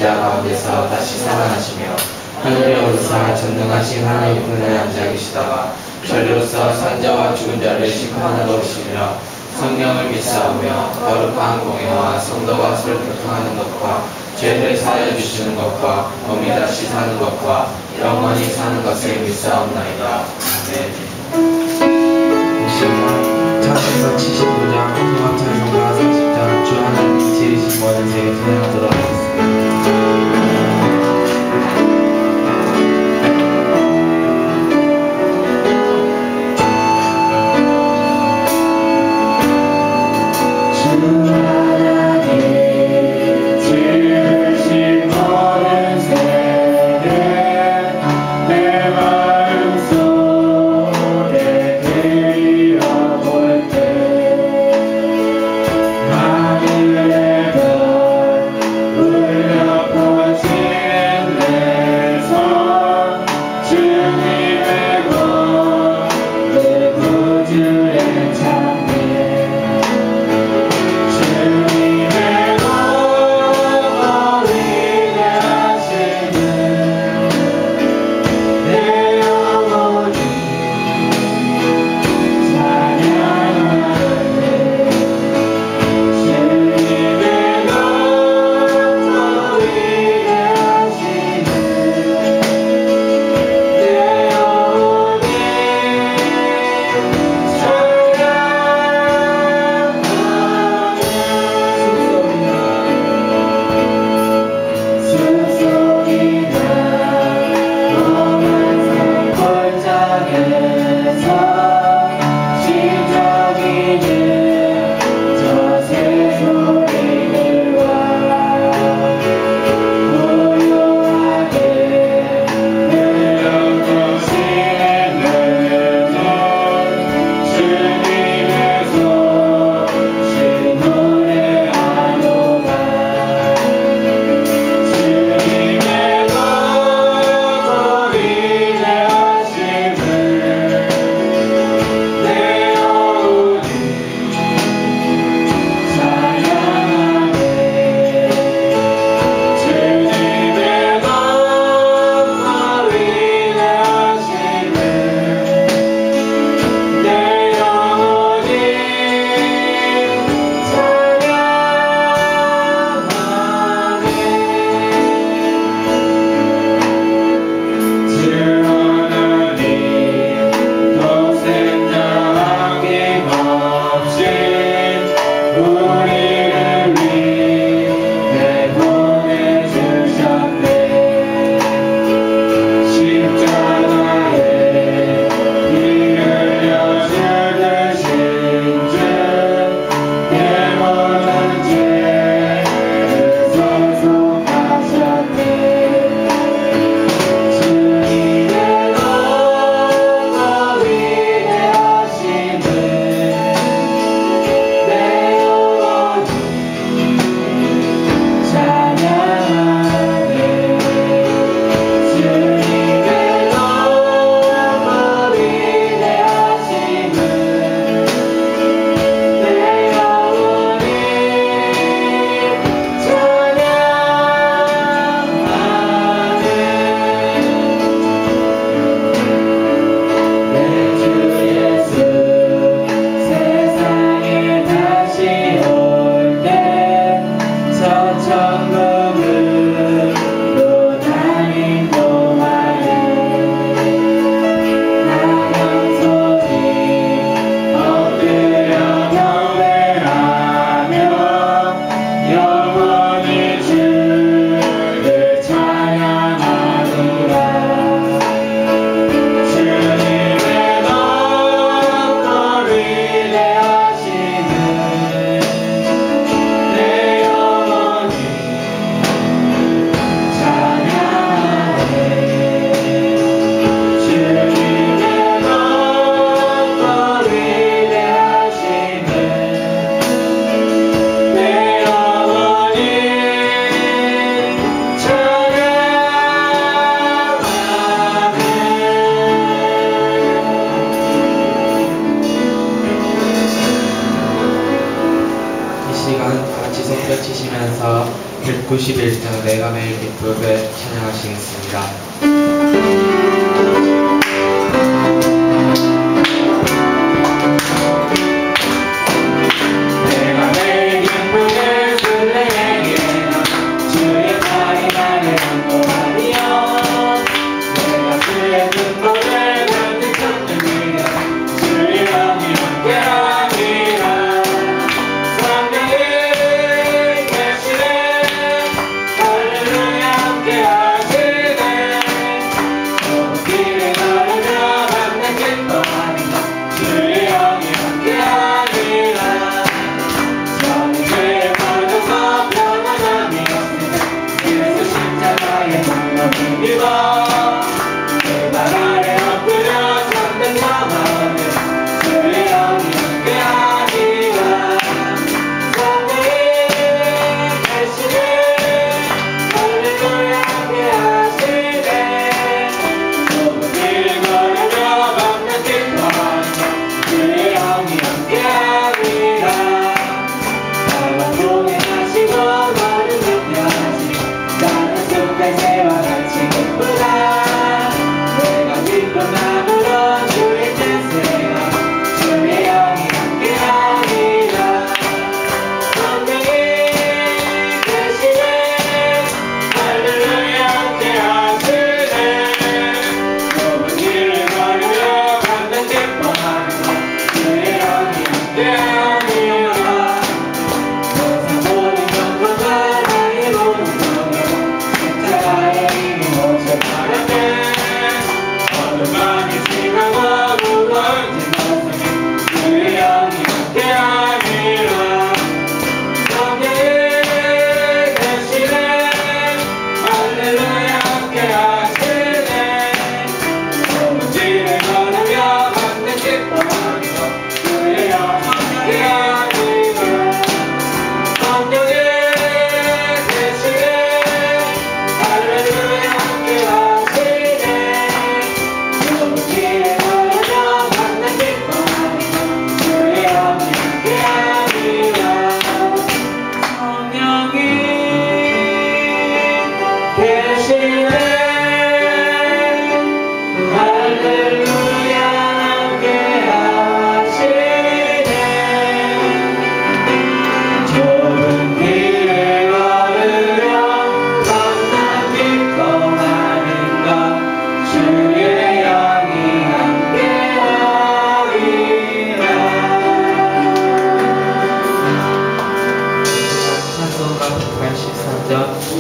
자 가운데서 다시 살아나시며 하늘에 오르사 전능하신 하나님 분에 앉아 계시다가 저리로서 산자와 죽은 자를 심판하러 오시리라. 성령을 믿사오며 거룩한 공예와 성도가 서로 교통하는 것과 죄를 사하여 주시는 것과 몸이 다시 사는 것과 영원히 사는 것을 믿사옵나이다. 아멘. 찬송가 75장 통합 찬송가 40장 주 하나님 지으신 모든 세계 찬양하도록 하겠습니다. 하늘의 별 191장 내가 매일 기쁘게 찬양하시겠습니다.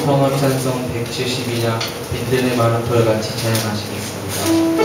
성업찬송 172장 빈들의 많은 풀같이 찬양하시겠습니다.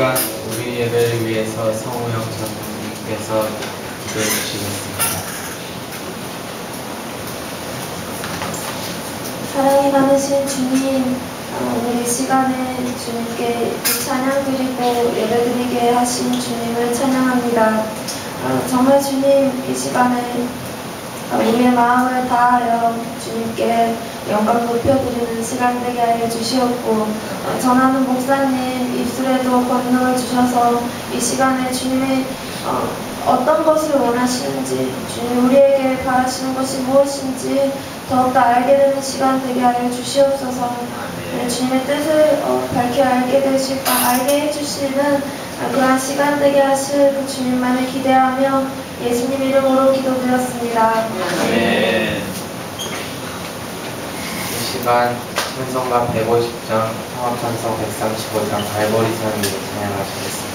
시간 우리 예배를 위해서 성우영 전무님께서 기도해 주시겠습니다. 사랑이 많으신 주님, 오늘 이 시간에 주님께 찬양 드리고 예배 드리게 하신 주님을 찬양합니다. 정말 주님, 이 시간에 우리의 마음을 다하여 주님께 영광 높여드리는 시간 되게 하여 주시옵고, 전하는 목사님 입술에도 권능을 주셔서 이 시간에 주님의 어떤 것을 원하시는지, 주님 우리에게 바라시는 것이 무엇인지 더욱더 알게 되는 시간 되게 하여 주시옵소서. 주님의 뜻을 밝게 알게 해주시는 그러한 시간 되게 하실 그 주님만을 기대하며 예수님 이름으로 기도드렸습니다. 네. 이 시간 찬송가 150장, 통합찬송 135장, 발버리산을 찬양하시겠습니다.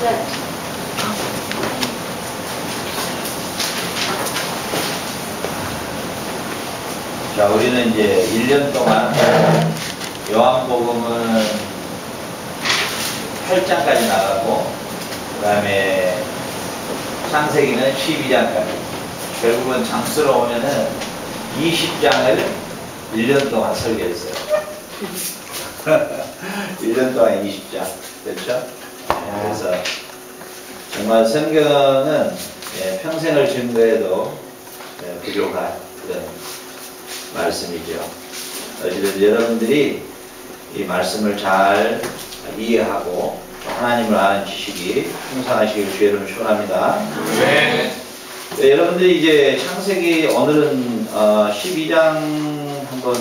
네. 자, 우리는 이제 1년 동안 요한복음은 8장까지 나가고, 그 다음에 창세기는 12장까지. 결국은 장수로 오면은 20장을 1년 동안 설계했어요. 1년 동안 20장. 그렇죠? 그래서 정말 성경은 평생을 증거해도 부족한 그런 말씀이죠. 어쨌든 여러분들이 이 말씀을 잘 이해하고 하나님을 아는 지식이 풍성하시길 주의를 축원합니다. 네. 네, 여러분들이 이제 창세기 오늘은 12장 한번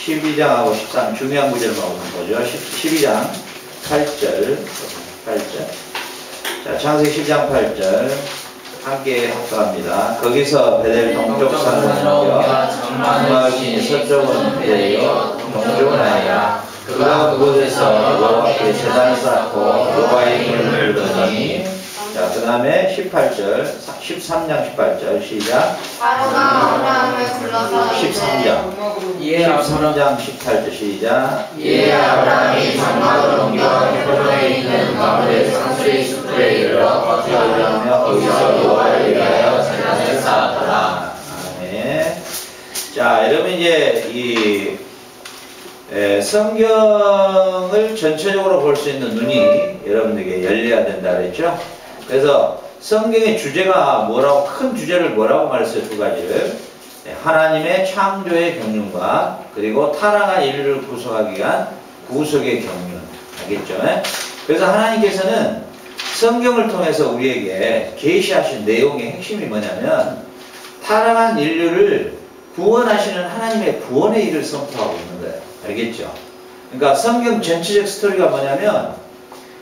12장하고 13 중요한 구절을 한번 보죠. 12장 8절. 자, 창세기 10장 8절 함께 합독합니다. 거기서 베델 동쪽 산으로 옮겨 장막이 서쪽은 베델이요 동쪽은 아니라 그가 그곳에서 여호와께 제단을 쌓고 여호와의 이름을 부르더니. 자, 그 다음에 18절 13장 18절 시작. 바로가 아브라함을 불러서 13장 이에 13장 18절 시작. 이에 아브라함이 장막을 옮겨 헤브론에 있는 마므레 산수의 숲에 이르러 거주하며 거기서 여호와를 위하여 제단을 쌓았더라. 네. 자, 여러분 이제 이 성경을 전체적으로 볼 수 있는 눈이 여러분에게 열려야 된다 그랬죠? 그래서 성경의 주제가 뭐라고, 큰 주제를 뭐라고 말했어요? 두 가지를. 하나님의 창조의 경륜과 그리고 타락한 인류를 구속하기 위한 구속의 경륜. 알겠죠? 그래서 하나님께서는 성경을 통해서 우리에게 계시하신 내용의 핵심이 뭐냐면 타락한 인류를 구원하시는 하나님의 구원의 일을 선포하고 있는 거예요. 알겠죠? 그러니까 성경 전체적 스토리가 뭐냐면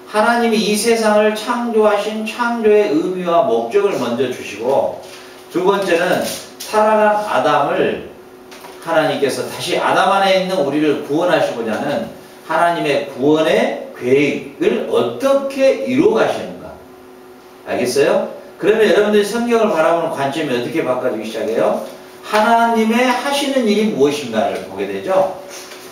하나님이 이 세상을 창조하신 창조의 의미와 목적을 먼저 주시고, 두 번째는 타락한 아담을 하나님께서 다시 아담 안에 있는 우리를 구원하시고자 하는 하나님의 구원의 계획을 어떻게 이루어 가시는가. 알겠어요? 그러면 여러분들이 성경을 바라보는 관점이 어떻게 바꿔지기 시작해요? 하나님의 하시는 일이 무엇인가를 보게 되죠.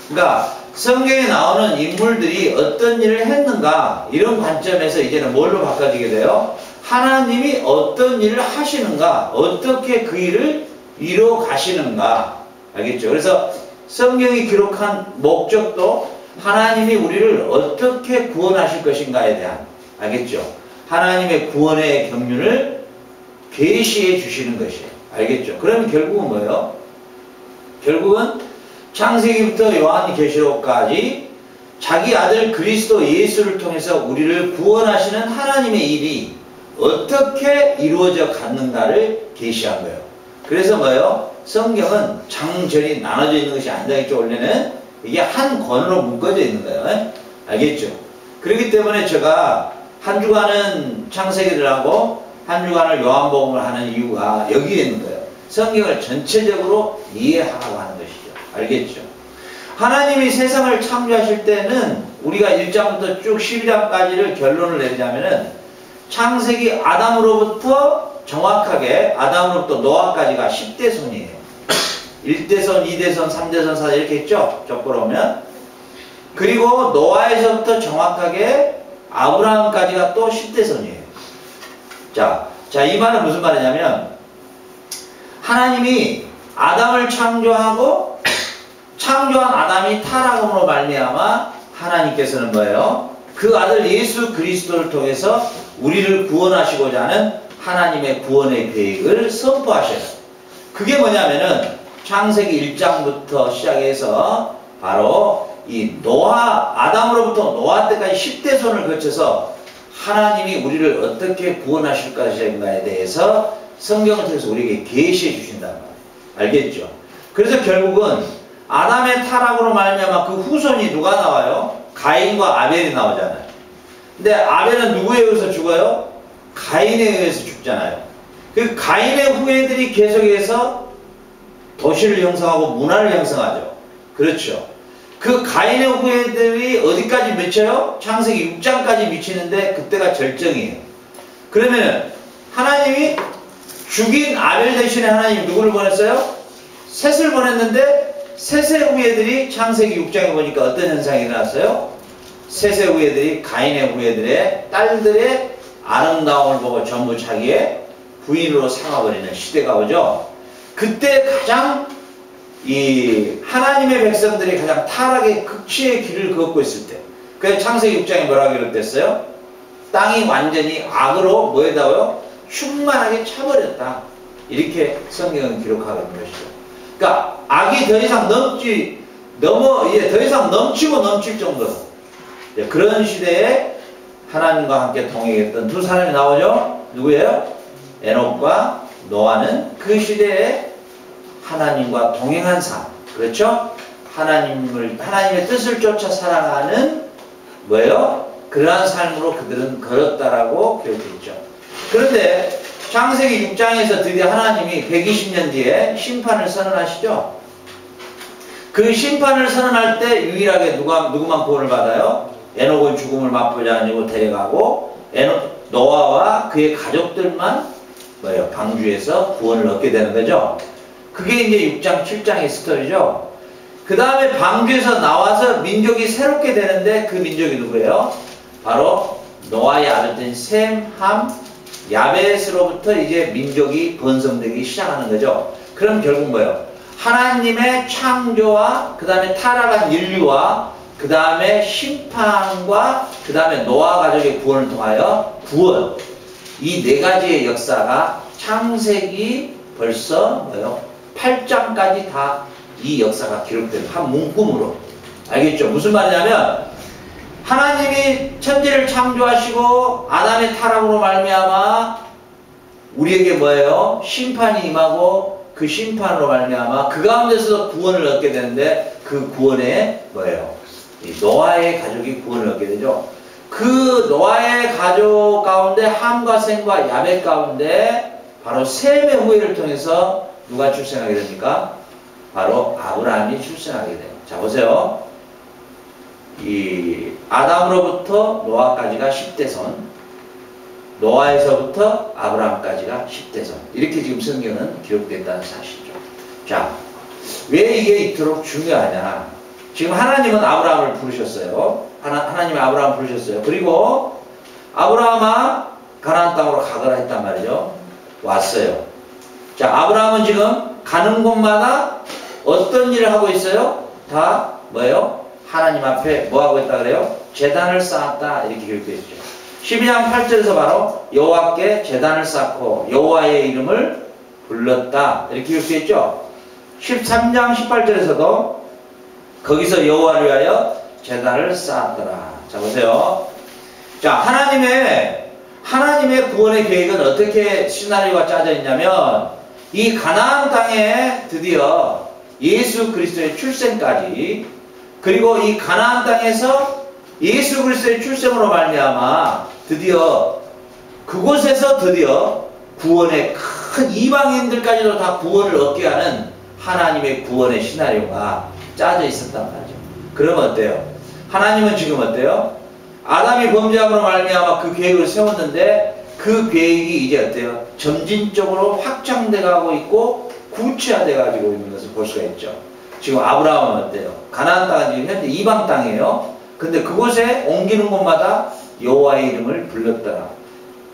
그러니까 성경에 나오는 인물들이 어떤 일을 했는가, 이런 관점에서 이제는 뭘로 바꿔지게 돼요? 하나님이 어떤 일을 하시는가, 어떻게 그 일을 이루어 가시는가. 알겠죠? 그래서 성경이 기록한 목적도 하나님이 우리를 어떻게 구원하실 것인가에 대한, 알겠죠? 하나님의 구원의 경륜을 계시해 주시는 것이에요. 알겠죠? 그러면 결국은 뭐예요? 결국은 창세기부터 요한계시록까지 자기 아들 그리스도 예수를 통해서 우리를 구원하시는 하나님의 일이 어떻게 이루어져 갔는가를 계시한 거예요. 그래서 뭐예요? 성경은 장절이 나눠져 있는 것이 아니다. 이쪽 원래는 이게 한 권으로 묶어져 있는 거예요. 알겠죠? 그렇기 때문에 제가 한 주간은 창세기를 하고 한 주간을 요한복음을 하는 이유가 여기에 있는 거예요. 성경을 전체적으로 이해하라고 하는 것이죠. 알겠죠? 하나님이 세상을 창조하실 때는 우리가 1장부터 쭉 12장까지를 결론을 내리자면은 창세기 아담으로부터 정확하게 아담으로부터 노아까지가 10대 손이에요. 1대손, 2대손, 3대손, 4대 이렇게 있죠? 적보로 오면. 그리고 노아에서부터 정확하게 아브라함까지가 또 10대손이에요. 자, 이 말은 무슨 말이냐면 하나님이 아담을 창조하고 창조한 아담이 타락함으로 말미암아 하나님께서는 뭐예요? 그 아들 예수 그리스도를 통해서 우리를 구원하시고자 하는 하나님의 구원의 계획을 선포하셔요. 그게 뭐냐면은 창세기 1장부터 시작해서 바로 이 아담으로부터 노아 때까지 10대손을 거쳐서 하나님이 우리를 어떻게 구원하실 것인가에 대해서 성경을 통해서 우리에게 계시해 주신단 말이에요. 알겠죠? 그래서 결국은 아담의 타락으로 말미암아 그 후손이 누가 나와요? 가인과 아벨이 나오잖아요. 근데 아벨은 누구에 의해서 죽어요? 가인에 의해서 죽잖아요. 그 가인의 후예들이 계속해서 도시를 형성하고 문화를 형성하죠. 그렇죠. 그 가인의 후예들이 어디까지 미쳐요? 창세기 6장까지 미치는데 그때가 절정이에요. 그러면 하나님이 죽인 아벨 대신에 하나님이 누구를 보냈어요? 셋을 보냈는데 셋의 후예들이 창세기 6장에 보니까 어떤 현상이 일어났어요? 셋의 후예들이 가인의 후예들의 딸들의 아름다움을 보고 전부 자기의 부인으로 삼아버리는 시대가 오죠. 그때 가장 이 하나님의 백성들이 가장 타락의 극치의 길을 걷고 있을 때, 그래서 창세기 6장에 뭐라고 기록됐어요? 땅이 완전히 악으로 뭐에다가요? 충만하게 차버렸다. 이렇게 성경은 기록하고 있는 것이죠. 그러니까 악이 더 이상 더 이상 넘치고 넘칠 정도로 그런 시대에 하나님과 함께 동행했던 두 사람이 나오죠. 누구예요? 에녹과 노아는 그 시대에 하나님과 동행한 삶, 그렇죠? 하나님의 뜻을 쫓아 살아가는 뭐예요? 그러한 삶으로 그들은 걸었다라고 기록했죠. 그런데 창세기 6장에서 드디어 하나님이 120년 뒤에 심판을 선언하시죠. 그 심판을 선언할 때 유일하게 누구만 구원을 받아요? 에녹은 죽음을 맛보지 아니고 데려가고 노아와 그의 가족들만 뭐예요? 방주에서 구원을 얻게 되는 거죠. 그게 이제 6장, 7장의 스토리죠. 그 다음에 방주에서 나와서 민족이 새롭게 되는데 그 민족이 누구예요? 바로 노아의 아들인 셈, 함, 야벳으로부터 이제 민족이 번성되기 시작하는 거죠. 그럼 결국 뭐예요? 하나님의 창조와 그 다음에 타락한 인류와 그 다음에 심판과 그 다음에 노아 가족의 구원을 통하여 구원, 이 네 가지의 역사가 창세기 벌써 뭐예요? 8장까지 다 이 역사가 기록된 한 문구으로. 알겠죠? 무슨 말이냐면 하나님이 천지를 창조하시고 아담의 타락으로 말미암아 우리에게 뭐예요? 심판이 임하고 그 심판으로 말미암아 그 가운데서 구원을 얻게 되는데 그 구원에 뭐예요? 이 노아의 가족이 구원을 얻게 되죠. 그 노아의 가족 가운데 함과 셈과 야벳 가운데 바로 셈의 후예를 통해서 누가 출생하게 됩니까? 바로 아브라함이 출생하게 돼요. 자, 보세요. 이 아담으로부터 노아까지가 10대선, 노아에서부터 아브라함까지가 10대선. 이렇게 지금 성경은 기록됐다는 사실이죠. 자, 왜 이게 이토록 중요하냐? 지금 하나님은 아브라함을 부르셨어요. 하나님이 아브라함을 부르셨어요. 그리고 아브라함아 가나안 땅으로 가거라 했단 말이죠. 왔어요. 자, 아브라함은 지금 가는 곳마다 어떤 일을 하고 있어요? 다 뭐예요? 하나님 앞에 뭐 하고 있다 그래요? 제단을 쌓았다. 이렇게 기록되어 있죠. 12장 8절에서 바로 여호와께 제단을 쌓고 여호와의 이름을 불렀다. 이렇게 기록되어 있죠. 13장 18절에서도 거기서 여호와를 위하여 제단을 쌓았더라. 자, 보세요. 자, 하나님의 구원의 계획은 어떻게 시나리오가 짜져 있냐면 이 가나안 땅에 드디어 예수 그리스도의 출생까지, 그리고 이 가나안 땅에서 예수 그리스도의 출생으로 말미암아 드디어 그곳에서 드디어 구원의 큰 이방인들까지도 다 구원을 얻게 하는 하나님의 구원의 시나리오가 짜져 있었단 말이죠. 그러면 어때요? 하나님은 지금 어때요? 아담이 범죄함으로 말미암아 그 계획을 세웠는데 그 계획이 이제 어때요? 점진적으로 확장돼 가고 있고 구체화돼 가지고 있는 것을 볼 수가 있죠. 지금 아브라함은 어때요? 가나안 땅은 지금 현재 이방 땅이에요. 근데 그곳에 옮기는 곳마다 여호와의 이름을 불렀더라.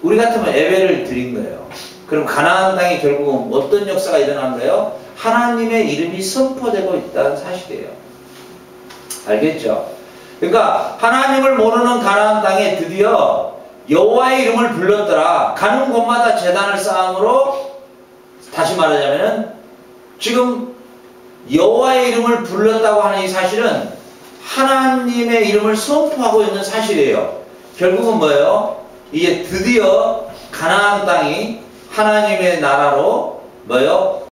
우리 같으면 예배를 드린 거예요. 그럼 가나안 땅이 결국은 어떤 역사가 일어난 거예요? 하나님의 이름이 선포되고 있다는 사실이에요. 알겠죠? 그러니까 하나님을 모르는 가나안 땅에 드디어 여호와의 이름을 불렀더라. 가는 곳마다 제단을 쌓음으로, 다시 말하자면 지금 여호와의 이름을 불렀다고 하는 이 사실은 하나님의 이름을 선포하고 있는 사실이에요. 결국은 뭐예요? 이제 드디어 가나안 땅이 하나님의 나라로 뭐예요?